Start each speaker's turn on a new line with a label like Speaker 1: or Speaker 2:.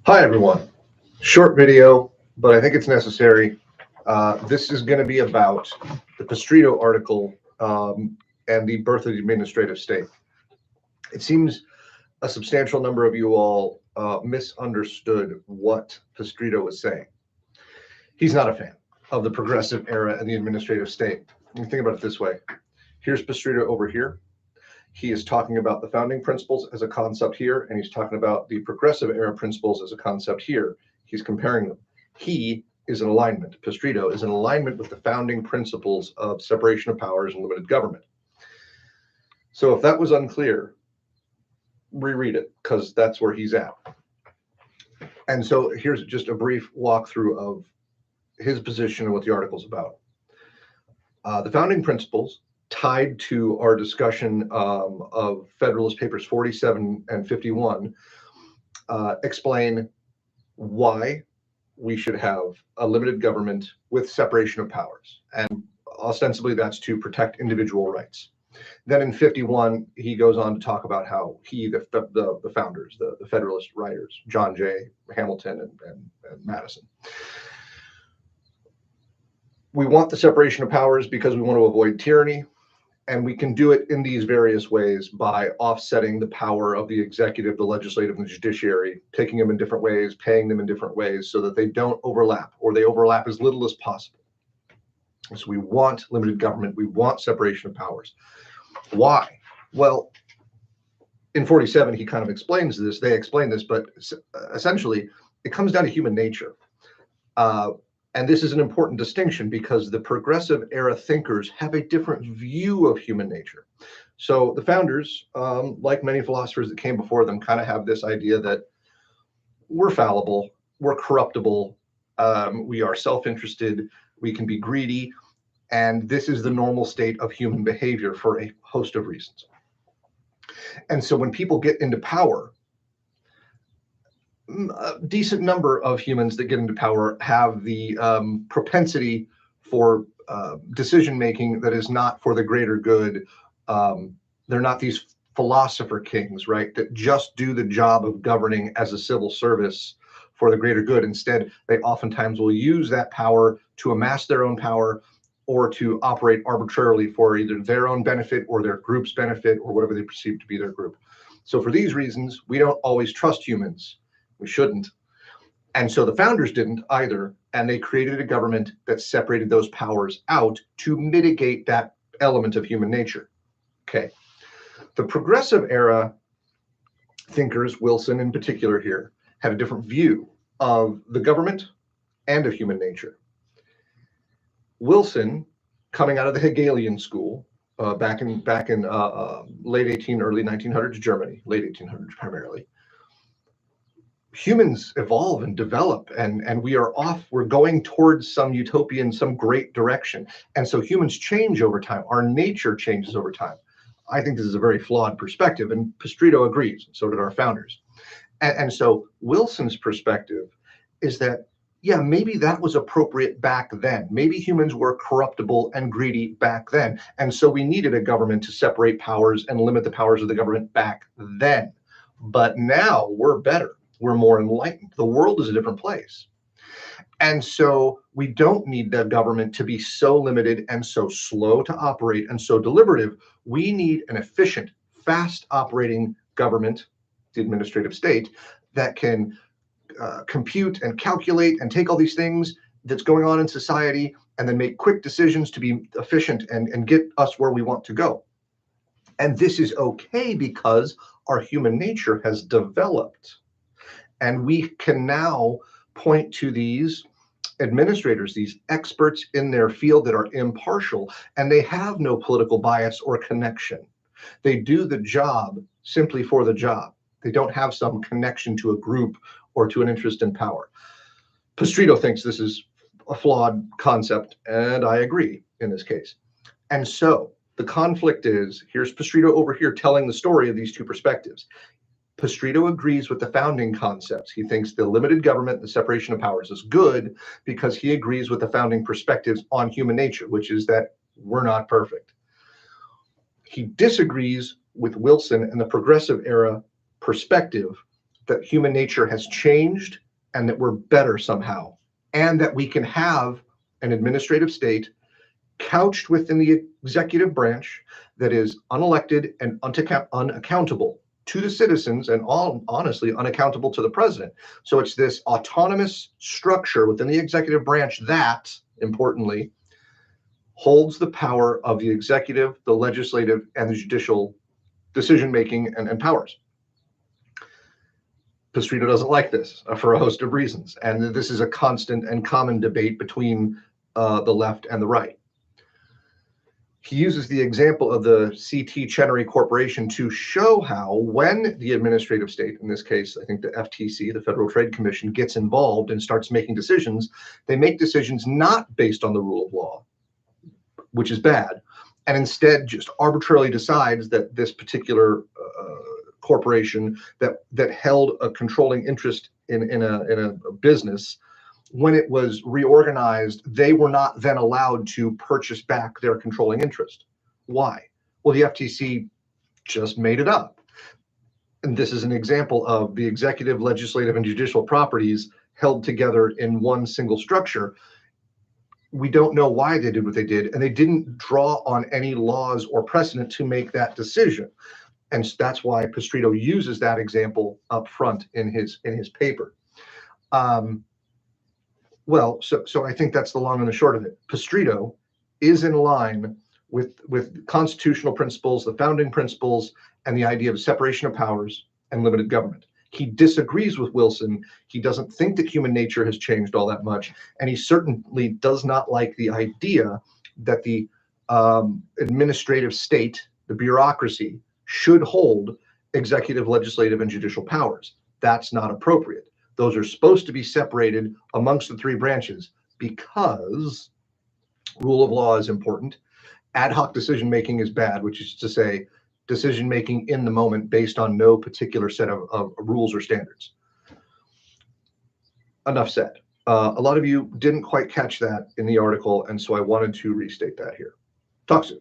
Speaker 1: Hi, everyone. Short video, but I think it's necessary. This is going to be about the Pestritto article and the birth of the administrative state. It seems a substantial number of you all misunderstood what Pestritto was saying. He's not a fan of the progressive era and the administrative state. You think about it this way. Here's Pestritto over here. He is talking about the founding principles as a concept here, and he's talking about the progressive era principles as a concept here. He's comparing them. He is in alignment. Pestritto is in alignment with the founding principles of separation of powers and limited government. So if that was unclear, reread it, because that's where he's at. And so here's just a brief walkthrough of his position and what the article's about. The founding principles tied to our discussion of Federalist Papers 47 and 51 explain why we should have a limited government with separation of powers. And ostensibly that's to protect individual rights. Then in 51, he goes on to talk about how the founders, the Federalist writers, John Jay, Hamilton, and Madison, we want the separation of powers because we want to avoid tyranny. And we can do it in these various ways by offsetting the power of the executive, the legislative, and the judiciary, taking them in different ways, paying them in different ways so that they don't overlap, or they overlap as little as possible. So we want limited government. We want separation of powers. Why? Well, in 47, he kind of explains this. They explain this, but essentially, it comes down to human nature. And this is an important distinction because the progressive era thinkers have a different view of human nature. So the founders, like many philosophers that came before them, kind of have this idea that we're fallible, we're corruptible, we are self-interested, we can be greedy, and this is the normal state of human behavior for a host of reasons. And so when people get into power, a decent number of humans that get into power have the propensity for decision making that is not for the greater good. They're not these philosopher kings, right, that just do the job of governing as a civil service for the greater good. Instead, they oftentimes will use that power to amass their own power or to operate arbitrarily for either their own benefit or their group's benefit or whatever they perceive to be their group. So for these reasons, we don't always trust humans. We shouldn't. And so the founders didn't either. And they created a government that separated those powers out to mitigate that element of human nature. Okay. The progressive era thinkers, Wilson in particular here, had a different view of the government and of human nature. Wilson, coming out of the Hegelian school, back in late 18, early 1900s Germany, late 1800s primarily, humans evolve and develop, and we're going towards some utopian, some great direction. And so humans change over time. Our nature changes over time. I think this is a very flawed perspective, and Pestritto agrees, and so did our founders. And so Wilson's perspective is that, yeah, maybe that was appropriate back then. Maybe humans were corruptible and greedy back then. And so we needed a government to separate powers and limit the powers of the government back then. But now we're better. We're more enlightened. The world is a different place. And so we don't need the government to be so limited and so slow to operate and so deliberative. We need an efficient, fast operating government, the administrative state, that can compute and calculate and take all these things that's going on in society and then make quick decisions to be efficient and get us where we want to go. And this is okay because our human nature has developed. And we can now point to these administrators, these experts in their field that are impartial, and they have no political bias or connection. They do the job simply for the job. They don't have some connection to a group or to an interest in power. Pestritto thinks this is a flawed concept, and I agree in this case. And so the conflict is, here's Pestritto over here telling the story of these two perspectives. Pestritto agrees with the founding concepts. He thinks the limited government, the separation of powers is good because he agrees with the founding perspectives on human nature, which is that we're not perfect. He disagrees with Wilson and the progressive era perspective that human nature has changed and that we're better somehow, and that we can have an administrative state couched within the executive branch that is unelected and unaccountable to the citizens, and all honestly unaccountable to the president. So it's this autonomous structure within the executive branch that, importantly, holds the power of the executive, the legislative, and the judicial decision making and powers. Pestritto doesn't like this for a host of reasons, and this is a constant and common debate between the left and the right. He uses the example of the C.T. Chenery Corporation to show how, when the administrative state, in this case, I think the FTC, the Federal Trade Commission, gets involved and starts making decisions, they make decisions not based on the rule of law, which is bad, and instead just arbitrarily decides that this particular corporation that held a controlling interest in a business, when it was reorganized, they were not then allowed to purchase back their controlling interest. Why? Well, the FTC just made it up. And this is an example of the executive, legislative, and judicial properties held together in one single structure. We don't know why they did what they did, and they didn't draw on any laws or precedent to make that decision. And that's why Pestritto uses that example up front in his paper. Well, so I think that's the long and the short of it. Pestritto is in line with constitutional principles, the founding principles, and the idea of separation of powers and limited government. He disagrees with Wilson. He doesn't think that human nature has changed all that much, and he certainly does not like the idea that the administrative state, the bureaucracy, should hold executive, legislative, and judicial powers. That's not appropriate. Those are supposed to be separated amongst the three branches because rule of law is important. Ad hoc decision making is bad, which is to say decision making in the moment based on no particular set of rules or standards. Enough said. A lot of you didn't quite catch that in the article, and so I wanted to restate that here. Talk soon.